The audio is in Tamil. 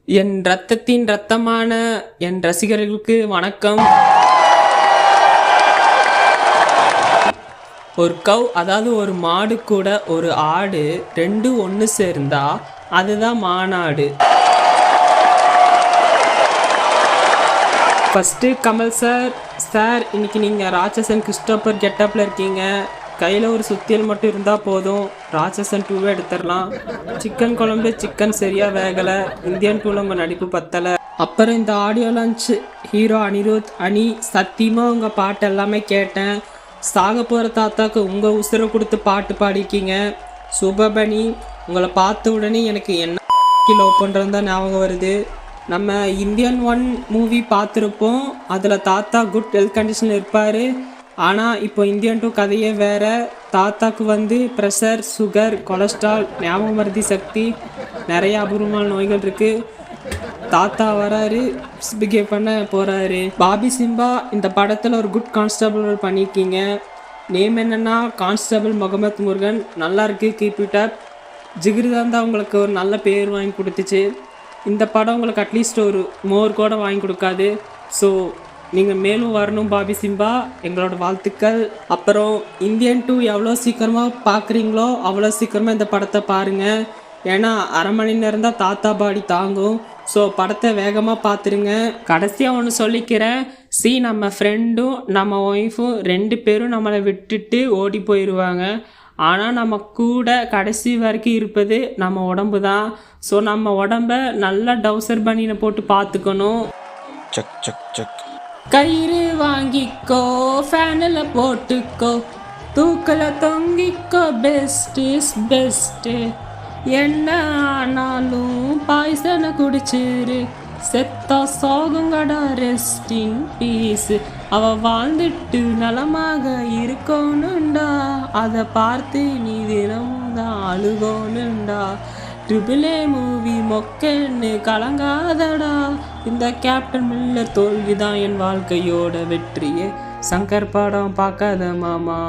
என் ரத்தத்தின் ரத்தமான என் ரசிகர்களுக்கு வணக்கம். ஒரு கவ் அதாவது ஒரு மாடு கூட ஒரு ஆடு ரெண்டும் ஒன்று சேர்ந்தா அதுதான் மாநாடு. ஃபஸ்ட்டு கமல் சார் இன்னைக்கு நீங்கள் ராட்சசன் கிறிஸ்டோபர் கெட்டப்பில் இருக்கீங்க. கையில் ஒரு சுத்தியல் மட்டும் இருந்தால் போதும், ராட்சசன் 2 எடுத்துடலாம். சிக்கன் குழம்பு சிக்கன் சரியாக வேகலை, இந்தியன் 2ல் உங்கள் நடிப்பு பத்தலை. அப்புறம் இந்த ஆடியோ லான்ச் ஹீரோ அனிருத் அனி சத்தியமாக உங்கள் பாட்டு எல்லாமே கேட்டேன். சாக போகிற தாத்தாக்கு உங்கள் உசுரை கொடுத்து பாட்டு பாடிக்கிங்க. சுபபனி, உங்களை பார்த்த உடனே எனக்கு என்ன லவ் பண்ணுறது தான் ஞாபகம் வருது. நம்ம இந்தியன் 1 மூவி பார்த்துருப்போம், அதில் தாத்தா குட் ஹெல்த் கண்டிஷனில் இருப்பார். ஆனால் இப்போ இந்தியன் 2 கதையே வேறு. தாத்தாக்கு ப்ரெஷர், சுகர், கொலஸ்ட்ரால், ஞாபக மருதி சக்தி, நிறைய அபூர்வமான நோய்கள் இருக்குது. தாத்தா வராரு, பிஹேவ் பண்ண போகிறாரு. பாபி சிம்பா இந்த படத்தில் ஒரு குட் கான்ஸ்டபிள் பண்ணியிருக்கீங்க. நேம் என்னென்னா கான்ஸ்டபிள் முகமது முருகன். நல்லா இருக்குது, கீப் இட் அப். ஜிகிருதான் தான் உங்களுக்கு ஒரு நல்ல பேர் வாங்கி கொடுத்துச்சு. இந்த படம் உங்களுக்கு அட்லீஸ்ட் ஒரு மோர் கூட வாங்கி கொடுக்காது. ஸோ நீங்கள் மேலும் வரணும் பாபி சிம்பா, எங்களோட வாழ்த்துக்கள். அப்புறம் இந்தியன் 2 எவ்வளோ சீக்கிரமாக பார்க்குறீங்களோ அவ்வளோ சீக்கிரமாக இந்த படத்தை பாருங்கள். ஏன்னா அரை மணி நேரம் தான் தாத்தா பாடி தாங்கும். ஸோ படத்தை வேகமாக பார்த்துருங்க. கடைசியாக ஒன்று சொல்லிக்கிறேன், நம்ம ஃப்ரெண்டும் நம்ம ஒய்ஃபும் 2 பேரும் நம்மளை விட்டுட்டு ஓடி போயிடுவாங்க. ஆனால் நம்ம கூட கடைசி வரைக்கும் இருப்பது நம்ம உடம்பு தான். ஸோ நம்ம உடம்ப நல்லா டவுசர் பனியனை போட்டு பார்த்துக்கணும். சக் சக் சக். கயிறு வாங்கிக்கோ, ஃபேனில் போட்டுக்கோ, தூக்கில் தொங்கிக்கோ, பெஸ்ட் இஸ் பெஸ்ட்டு. என்ன ஆனாலும் பாய்சனை குடிச்சிரு, செத்தா சோகங்கடா, ரெஸ்ட் இன் பீஸ். அவள் வாழ்ந்துட்டு நலமாக இருக்கணுண்டா, அதை பார்த்து நீ தினமும் தான் அழுகணுண்டா. ட்ரிபிளே மூவி மொக்கன்னு கலங்காதடா, இந்த கேப்டன் மில்லர் தோல்விதான் என் வாழ்க்கையோட வெற்றியே. சங்கர் படம் பார்க்காத மாமா.